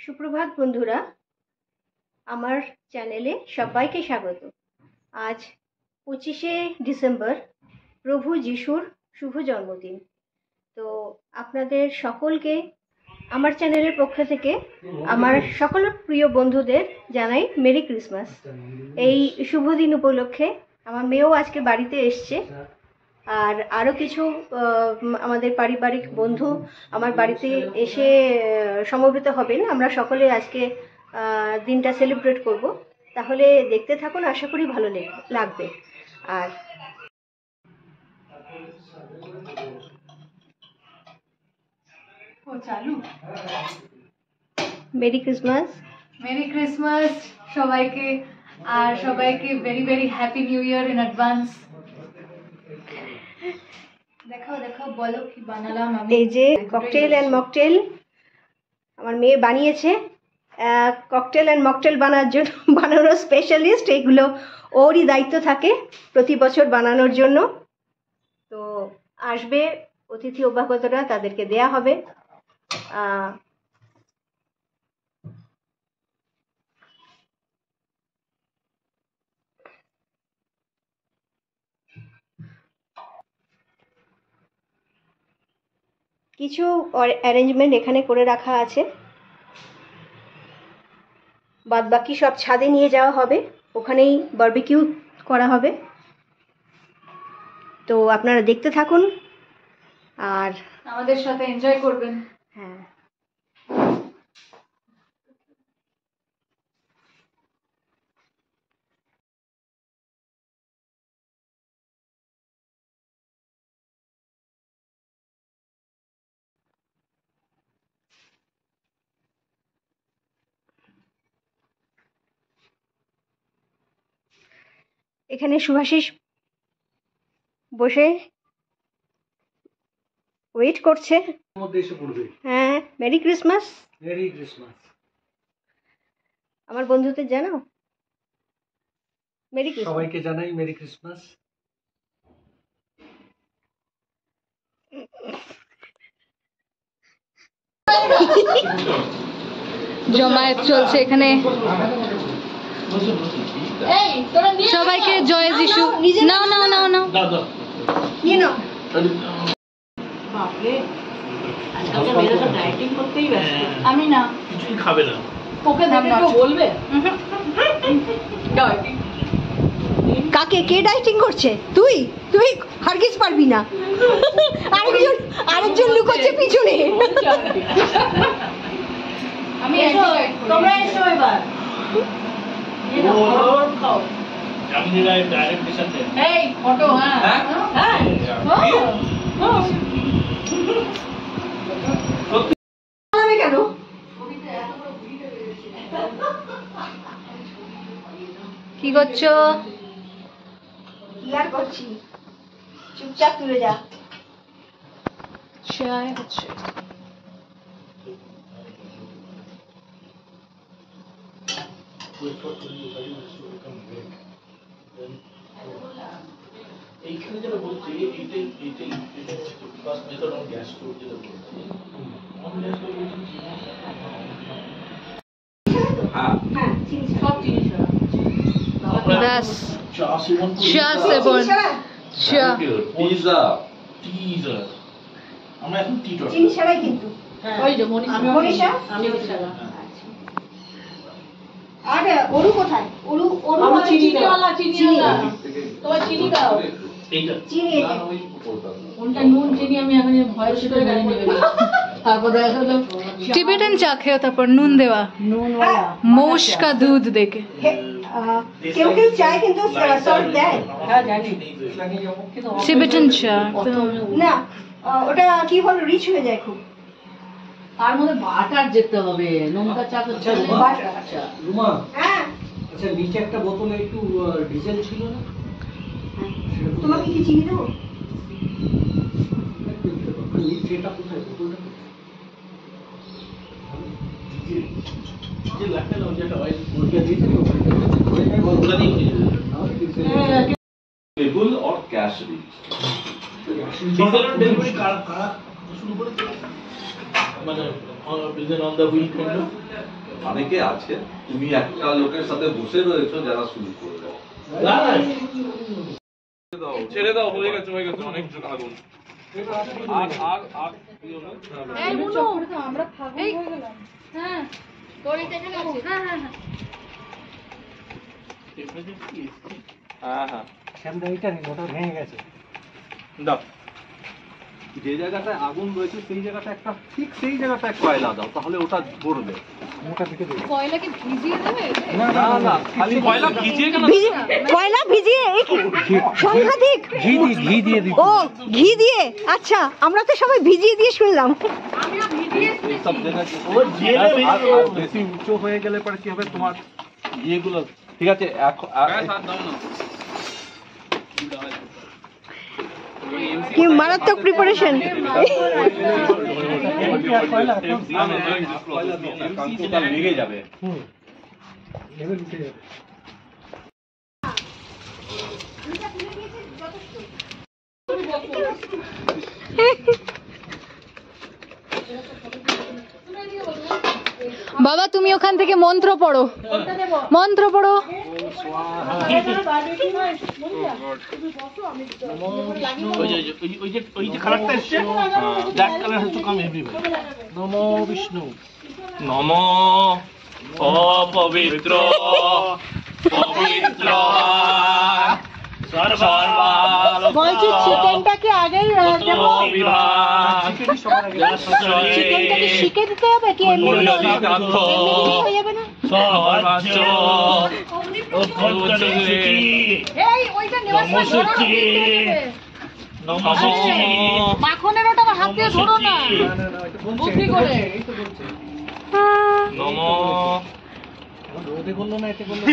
সুপ্রভাত বন্ধুরা, আমার চ্যানেলে সবাইকে স্বাগত। আজ 25শে ডিসেম্বর, প্রভু যিশুর শুভ জন্মদিন। তো আপনাদের সকলকে আমার চ্যানেলের পক্ষ থেকে আমার সকল প্রিয় বন্ধুদের জানাই মেরি ক্রিসমাস। এই শুভ দিন উপলক্ষে আমার মেয়েও আজকে বাড়িতে এসছে, আর আরও কিছু আমাদের পারিবারিক বন্ধু আমার বাড়িতে এসে সমবেত হবেন। আমরা সকলে আজকে দিনটা সেলিব্রেট করব। তাহলে দেখতে থাকুন, আশা করি ভালো লাগবে। আর চালু মেরি ক্রিসমাস। মেরি ক্রিসমাস সবাইকে, আর সবাইকে very very happy new year in advance. দেখো দেখো, বলো কি বানালাম আমি। এই যে ককটেল অ্যান্ড মকটেল আমার মেয়ে বানিয়েছে। ককটেল অ্যান্ড মকটেল বানানোর স্পেশালিস্ট। এগুলো ওরই দায়িত্ব থাকে প্রতি বছর বানানোর জন্য। তো আসবে অতিথি অভ্যাগতরা, তাদেরকে দেয়া হবে। কিছু অ্যারেঞ্জমেন্ট এখানে করে রাখা আছে, বাদ বাকি সব ছাদে নিয়ে যাওয়া হবে, ওখানেই বারবিকিউ করা হবে। তো আপনারা দেখতে থাকুন আর আমাদের সাথে এনজয় করবেন। হ্যাঁ, এখানে শুভাশিস বসে ওয়েট করছে। হ্যাঁ, মেরি ক্রিসমাস। Merry Christmas. আমার বন্ধুদের জানাও মেরি ক্রিসমাস। সবাইকে জানাই মেরি ক্রিসমাস। জমায়েত চলছে এখানে। সবাইকে জয় যিশু। নাও নাও নাও নাও, নিয়ে নাও। আমি না, কিছুই খাবে না। ওকে দেখে কেউ বলবে কাকে? কে ডাইটিং করছে? তুই তুই হারগিস পারবি না। আরেকজন লুকোচ্ছে পিছনে। আমি তোমরা এসো এবার। আমি ডাইরেক্ট দিশাতে এই ফটো। হ্যাঁ হ্যাঁ, কেন কি করছো? কি আর করছি, চুপচাপ তুলে যা। চায় হচ্ছে। এইখানে যেটা বলছি এইটাই first method on gas stove যেটা বলছি। হ্যাঁ হ্যাঁ, চিনি ছাড়া। সব জিনিস ব্যাস, চা সেবন চা সেবন, চা পিৎজা টিজার। আমরা এখন টি টক চিনি ছাড়াই কিন্তু। ওই যে মনীষা। আমি ছাড়া। আর অরু কোথায়? অরু চিনিওয়ালা, চিনিওয়ালা। তোমার চিনি দাও। এইটা চিনি এই যে। কোনটা নুন চিনি আমি এখন ভয়েস করে গাড়ি নেবে। তারপর দেখা হলো টিবেটান চা খেয়ে তারপর নুন দেওয়া, মোষ কা দুধ দেখে। কেউ কেউ চায় কিন্তু সল্ট দেয় টিবেটান চা না। ওটা কি বল, রিচ হয়ে যায় খুব। তার মধ্যে বাটার যেতে হবে, লঙ্কা চা করতে হবে বাটার। আচ্ছা রুমা। হ্যাঁ, আচ্ছা নিচে একটা বোতলে একটু ডিজেল ছিল না? তোমাকে কি চিনি দেবো? এটা কোথায় বোতলটা? ডিজেল লাগবে না, যেটা অয়েল ওটা দিয়েছে তো ওটা দিয়ে টেবল और कैश ডিজেল ডেলিভারি কারা শুরু করেছে? মানে Present on the wheel kind of. অনেকে আছে, তুমি একটা লোকের সাথে বসে রয়েছো যারা শুরু করবে। Right. ছেড়ে দাও, হয়ে গেছে অনেক আগুন। আর এই মুনো আমরা থাকবো হয়ে গেলাম। হ্যাঁ দড়িতে এখানে আছে। হ্যাঁ হ্যাঁ হ্যাঁ হ্যাঁ শ্যামদাইটা নেই, মোটর ভেঙে গেছে। দাও। যে জায়গাটায় আগুন রয়েছে সেই জায়গাটা একটা ঠিক সেই জায়গাটায় কয়লা দাও, তাহলে ওটা পড়বে। মোটা দিকে দেবে। কয়লাকে ভিজিয়ে দেবে? না না না, খালি কয়লা ভিজিয়ে কেন? কয়লা ভিজিয়ে এই কি সাংঘাতিক। ঘি দিয়ে দিই। ও ঘি দিয়ে, আচ্ছা আমরা তো সবাই ভিজিয়ে দিয়ে শুনলাম। সব জায়গায় আর বেশি উঁচু হয়ে গেলে পরে কি হবে তোমার ইয়েগুলো, ঠিক আছে এখন কি মারাত্মক প্রিপারেশন। লেগে যাবে। লেবে দিতে যাবে। বাবা তুমি ওখান থেকে মন্ত্র পড়ো, মন্ত্র পড়ো। ওই যে কালারটা এসছে, that color has to come everywhere. নমো বিষ্ণু। নমো পবিত্র পবিত্র বলছি চিকেনটাকে আগে দেবো, চিকেনটাকে শিখে দিতে হবে কি এমনি হয়ে যাবে না? এই ওইটা নেওয়ার সময় ধরো না, মাখনের ওটা আমার হাত দিয়ে ধরো না বুদ্ধি করে। নমো রোদে করলো না, এতে করলো।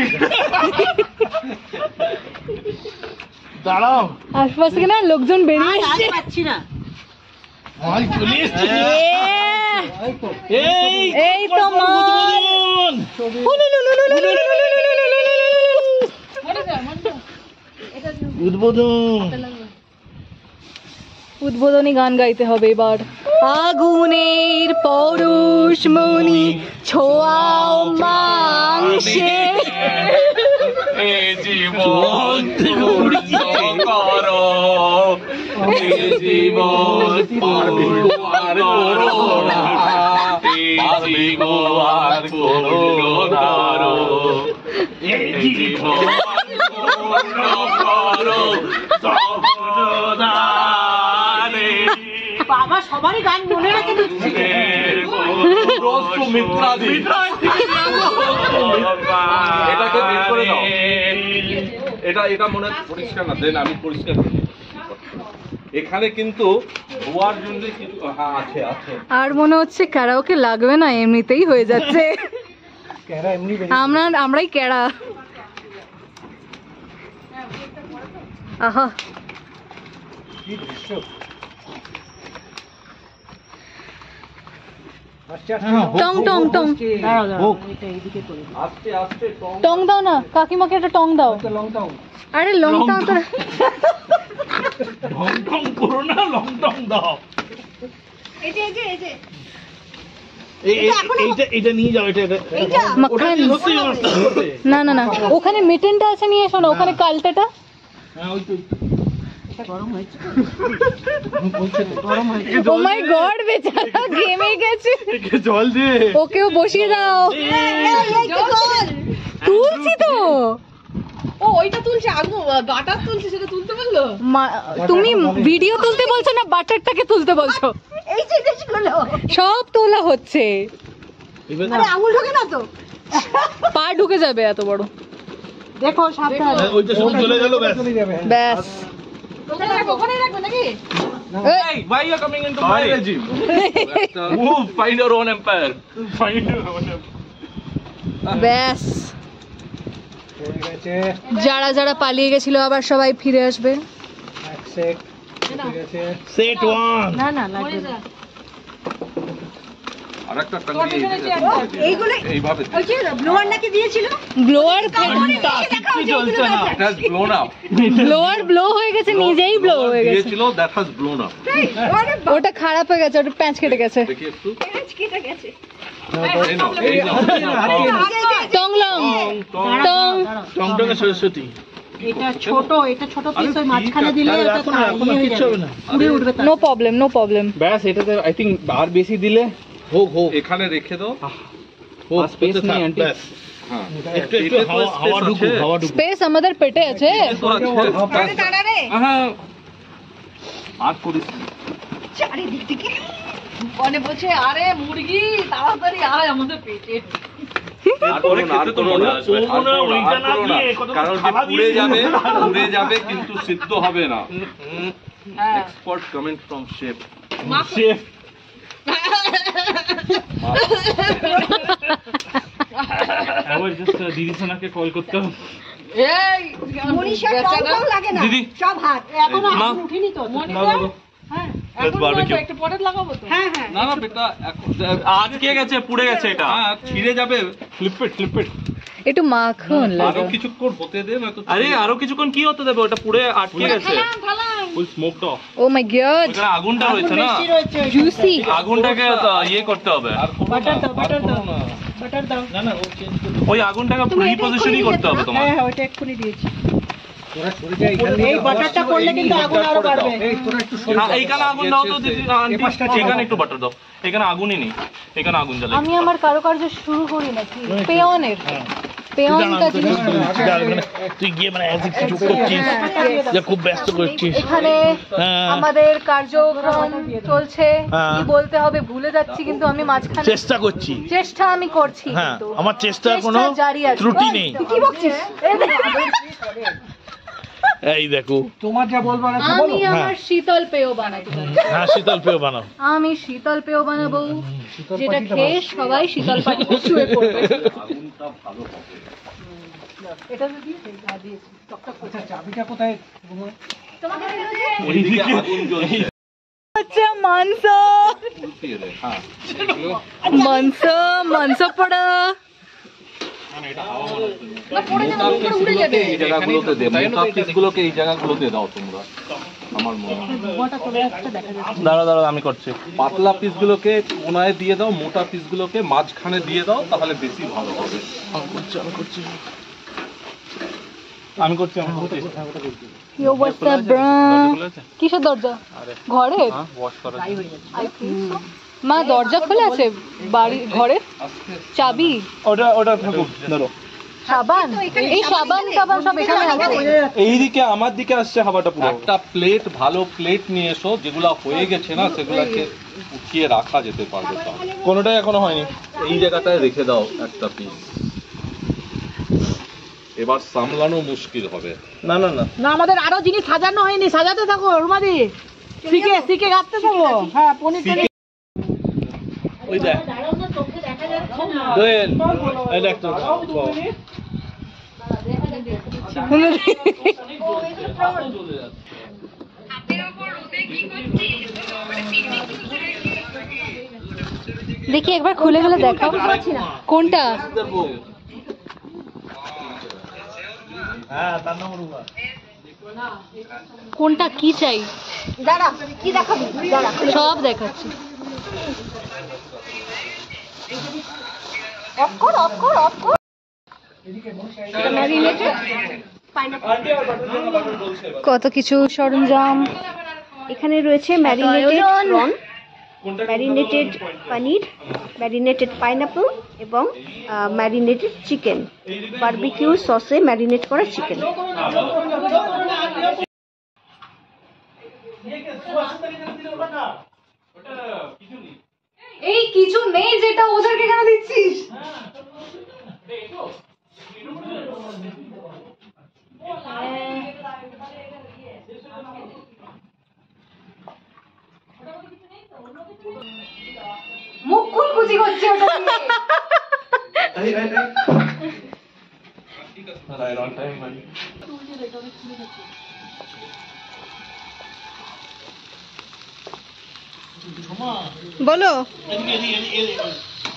দাঁড়াও, আশপাশ থেকে না লোকজন বেরিয়ে এসছে। পাচ্ছি না। ভাই চলে এসছে। এই তো মা উদ্বোধন। উদ্বোধনী গান গাইতে হবে এবার। আগুনের পরশ মনি ছোঁয়াও মাংসে, এ জীবন করো, এ জীবন পার করো না, এ জীবন করো, এ জীবন করো, সর্বদানে বাবা সবারই গান মনে রেখে দিচ্ছে। এটাকে বের করে দাও। এটা মনে পরিষ্কার না, দেন আমি পরিষ্কার করি। এখানে কিন্তু ধোয়ার জন্য কিছু আছে আছে। আর মনে হচ্ছে ক্যারাওকে লাগবে না, এমনিতেই হয়ে যাচ্ছে। ক্যারা এমনি বেরিয়ে আমরাই ক্যারা। আহা কি দৃশ্য। আচ্ছা টং টং টং আস্তে আস্তে টং দাও না, কাকিমাকে একটা টং দাও। লঙ্কাও আরে লঙ্কা তো ঢং ঢং করো না, লং টং দাও। এই যে এই যে এই যে এইটা নিয়ে যাও, এটা এইটা মাখন। হচ্ছে না না না, ওখানে মিটেনটা আছে, নিয়ে এসো না, ওখানে কালটাটা। হ্যাঁ ওই তো ও মাই গড, বেচারা ঘেমে গেছে। জল দে। ওকেও বসিয়ে দাও। তুলছি তো। ও ওইটা তুলছে, আগুন বাটার তুলছে, সেটা তুলতে পারলো? তুমি ভিডিও তুলতে বলছো না বাটারটাকে তুলতে বলছো? এই জিনিসগুলো সব তোলা হচ্ছে। আরে আঙুল ঢোকে না তো, পা ঢুকে যাবে এত বড়। দেখো সাবধানে। ওইটা সব চলে গেল, ব্যাস। চলে যাবে। ব্যাস। ওখানে রাখবে নাকি? Hey, why you are coming into my regime? Move, find your own empire. Find your own empire. ব্যাস। হয়ে গেছে। যারা যারা পালিয়ে গেছিল আবার সবাই ফিরে আসবে। এক সেট ঠিক আছে। Set one. না না লাগবে না। আরেকটা টাঙ্গি এইগুলো এইভাবে ওই যে ব্লোয়ার নাকি দিয়েছিল, blower it has blown up blower blow হয়ে গেছে, নিজেই ব্লো হয়ে গেছে। দিয়েছিল that has blown up ওটা খারাপ হয়ে গেছে, ওটা প্যাঁচ কেটে গেছে। দেখি একটু কেটে গেছে। এই নাও, এই নাও, টং লং টং টংটংয়ে সরস্বতী। এটা ছোট পিস ওই মাঝখানে দিলে এটা কিচ্ছু হবে না। পুড়ে উঠবে। No problem no problem. ব্যাস এটাতে আই থিঙ্ক আর বেশি দিলে হোক হোক এখানে রেখে দাও। হোক, স্পেস হতে নেই থাক, আন্টি। ব্যাস। হ্যাঁ একটু একটু হাওয়া ঢুকুক, হাওয়া ঢুকুক। স্পেস আমাদের পেটে আছে। তো আছে হ্যাঁ আর করিস না। চারিদিক থেকে মানে বলছে আরে মুরগি তাড়াতাড়ি আয় আমাদের পেটে। আর করো না, আর করো না, আর করো না, আর করো না। কারণ যে পুড়ে যাবে কিন্তু সিদ্ধ হবে না। Expert comment from chef. Chef আবার জাস্ট দিদি সোনাকে কল করতে হবে। এই মনীষা টং লাগে না, দিদি। সব হাত। এখনো হাত উঠিনি তো। হ্যাঁ এখন barbecue. একটু পরে লাগাবো তো। হ্যাঁ হ্যাঁ না না বেটা আজ কে গেছে, পুড়ে গেছে এটা। হ্যাঁ ছিঁড়ে যাবে। ফ্লিপেট একটু মাখন আরো লাগে। কিছুক্ষণ হতে দে না তো। আরে আরো কিছুক্ষণ কি হতে দেবে, ওটা পুড়ে আটকে গেছে। Full smoked off. Oh my God, ওখানে আগুনটা রয়েছে না, জুসি। আগুনটাকে ইয়ে করতে হবে। আর করো না, আর করো না। বাটার দাও। না না ও চেঞ্জ করতে, ওই আগুনটাকে রিপোজিশনই করতে হবে তোমার। হ্যাঁ ওইটা এক্ষুনি দিয়েছি। তোরা সরে যা এখান এই বাটারটা করলে কিন্তু আগুন আরো বাড়বে। এই তোরা একটু সরে হ্যাঁ, এইখানে আগুন দাও তো দিদি, আন্টি এখানে একটু বাটার দাও। এখানে আগুনই নেই, এখানে আগুন জ্বালাই। আমি আমার কারুকার্য শুরু করি নাকি পেয়নের পেয়নটা জিনিস। তুই গিয়ে মানে চুপ করছিস, যা খুব ব্যস্ত করছিস। এখানে হ্যাঁ। আমাদের কার্যক্রম চলছে, হ্যাঁ। কি বলতে হবে ভুলে যাচ্ছি, কিন্তু আমি মাঝখানে চেষ্টা করছি। চেষ্টা আমি করছি, হ্যাঁ, কিন্তু আমার চেষ্টার কোনো চেষ্টা জারি আছে। ত্রুটি নেই। তুই কি বকছিস? এই দেখো, তোমার যা বলবার আছে বলো। আমি আমার শীতল পেয় বানাবো। হ্যাঁ শীতল পেয় বানাও। আমি শীতল পেয় বানাবো, যেটা খেয়ে সবাই শীতল পাটিতে শুয়ে পড়বে। এটা যদি দিয়েছি আচ্ছা চাবিটা কোথায়? তোমাকে ওইদিকে আগুন জ্বলছে। আচ্ছা মাংস উল্টিয়ে দে, হ্যাঁ। মাংস মাংস পড়া। এই জায়গাগুলোতে দে, মোটা পিসগুলোকে এই জায়গাগুলোতে দাও তোমরা। আমার মনে হয় দাঁড়া আমি করছি। পাতলা পিসগুলোকে কোনায় দিয়ে দাও, মোটা পিসগুলোকে মাঝখানে দিয়ে দাও, তাহলে বেশি ভালো হবে। আমি করছি। Yo, what's up, bro? কিসের দরজা? ঘরে? ওয়াশ করা I think so. মা দরজা খোলা আছে বাড়ি ঘরে? চাবি? ওটা থাকুক, ধরো। সাবান? এই সাবান টাবান সব এখানে আছে? এইদিকে আমার দিকে আসছে হাওয়াটা পুরো। একটা প্লেট, ভালো প্লেট নিয়ে এসো, যেগুলো হয়ে গেছে না সেগুলোকে উঠিয়ে রাখা যেতে পারবে। তাহলে কোনোটাই এখনো হয়নি। এই জায়গাটায় রেখে দাও একটা পিস। এবার সামলানো মুশকিল হবে। না না আমাদের আরো জিনিস সাজানো হয়নি, সাজাতে থাকো রুমাদি। শিখে গাঁথতে থাকো। হ্যাঁ পনির টনির। ওই দেখ দোয়েল, এই দেখ তো। দেখি একবার খুলে গেলে দেখাও কোনটা। হ্যাঁ তার নাম রুমা। কোনটা কি চাই? দাঁড়া, কি দেখাবি? দাঁড়া, সব দেখাচ্ছি। অফ কর। ম্যারিনেটেড কত কিছু সরঞ্জাম এখানে রয়েছে। ম্যারিনেটেড প্রন, ম্যারিনেটেড পনির, ম্যারিনেটেড পাইনাপল এবং ম্যারিনেটেড চিকেন, বারবিকিউ সসে ম্যারিনেট করা চিকেন। এই কিছু নেই যেটা ওদেরকে কেন দিচ্ছিস? মুখ কুচি করছে ওটা দিয়ে। বলো।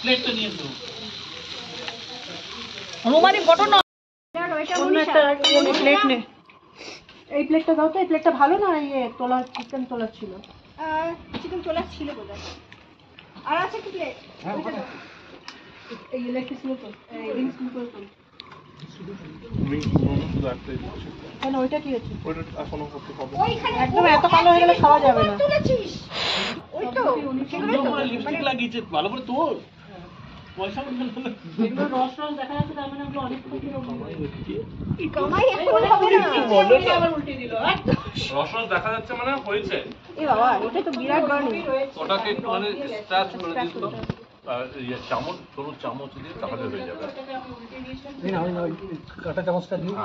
প্লেটটা নিয়ে এসো। রুমালি ফটো না অন্য একটা প্লেট নে। এই প্লেটটা দাও তো, এই প্লেটটা ভালো না, ইয়ে তোলা চিকেন তোলা ছিল। চিকেন তোলা ছিল বোধহয়। আর আছে কি প্লেট? এই লেগ পিস তো, এই রিংস গুলো তো। কেন ওইটা কি আছে? একদম এত কালো হয়ে গেলে খাওয়া যাবে না। ওই তো সেগুলোই তো। লিপস্টিক লাগিয়েছে ভালো করে তোর পয়সা এগুলো রস রস দেখা যাচ্ছে, তার মানে আমরা অনেক কামাই এখন হবে না। আবার উল্টে দিল। রস দেখা যাচ্ছে মানে হয়েছে। এ বাবা, এটা তো বিরাট বার্নিং। ওটাকে একটু মানে স্ক্র্যাচ করে দিন তো। চামচ, কোনো চামচ দিয়ে তাহলে হয়ে যাবে। কাঁটা চামচটা দিয়ে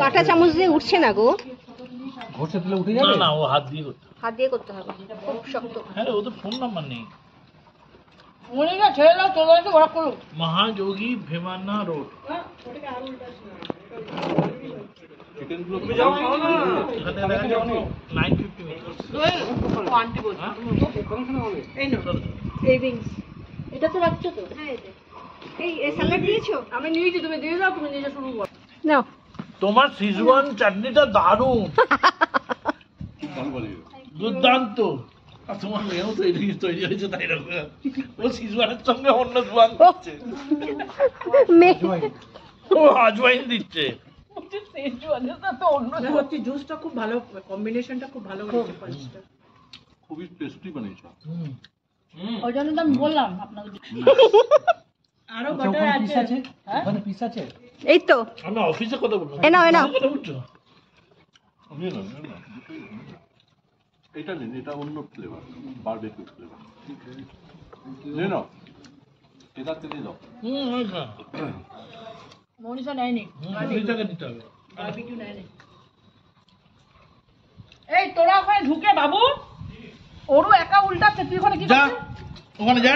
কাঁটা চামচ দিয়ে উঠছে না গো। ঘষে দিলে উঠে না যাবে। না ও হাত দিয়ে করতে হাত দিয়ে করতে হবে, খুব শক্ত। হ্যাঁ ও তো ফোন নাম্বার নেই মনিকা ছেড়ে দাও, চলে আসে ওরা করুক। মহাযোগী ভেমান্না রোড চিকেনগুলো তুমি যাও খাও না। এখানে দেখা যাবে 950 মিটার আন্টি বলছে এই নো এই রিংস এটা তো রাখছো তো? হ্যাঁ এই স্যালাড দিয়েছো? আমি নিয়েছি, তুমি দিয়ে দাও, তুমি নিজে শুরু করো। নাও। তোমার সিজওয়ান চাটনিটা দারুণ দুর্দান্ত। আর তোমার মেয়েও তো এদিকে তৈরি হয়েছে তাই রকম ও সিজওয়ানের সঙ্গে অন্য জোয়ান দিচ্ছে ও আজওয়াইন দিচ্ছে সত্যি জুসটা খুব ভালো, কম্বিনেশনটা খুব ভালো হয়েছে পাঁচটা। খুবই টেস্টি বানিয়েছো। ওই জন্য তো আমি বললাম আপনাদের আরো বাটার পিস আছে, ওখানে পিস আছে। এই তো আমি অফিসে কথা বলবো এ নাও, এ নাও। কথা বলছো নিয়ে নাও, নিয়ে নাও। এটা নিন, এটা অন্য ফ্লেভার, বারবিকিউ ফ্লেভার। নিয়ে নাও, এটা দিয়ে দাও। মনীষা নেয়নি, অফিসটাকে দিতে হবে বারবিকিউ নেয়নি। এই তোরা ওখানে ঢুকে বাবু, ওরও একা উল্টাচ্ছে, তুই ওখানে কি যা করছিস? ওখানে যা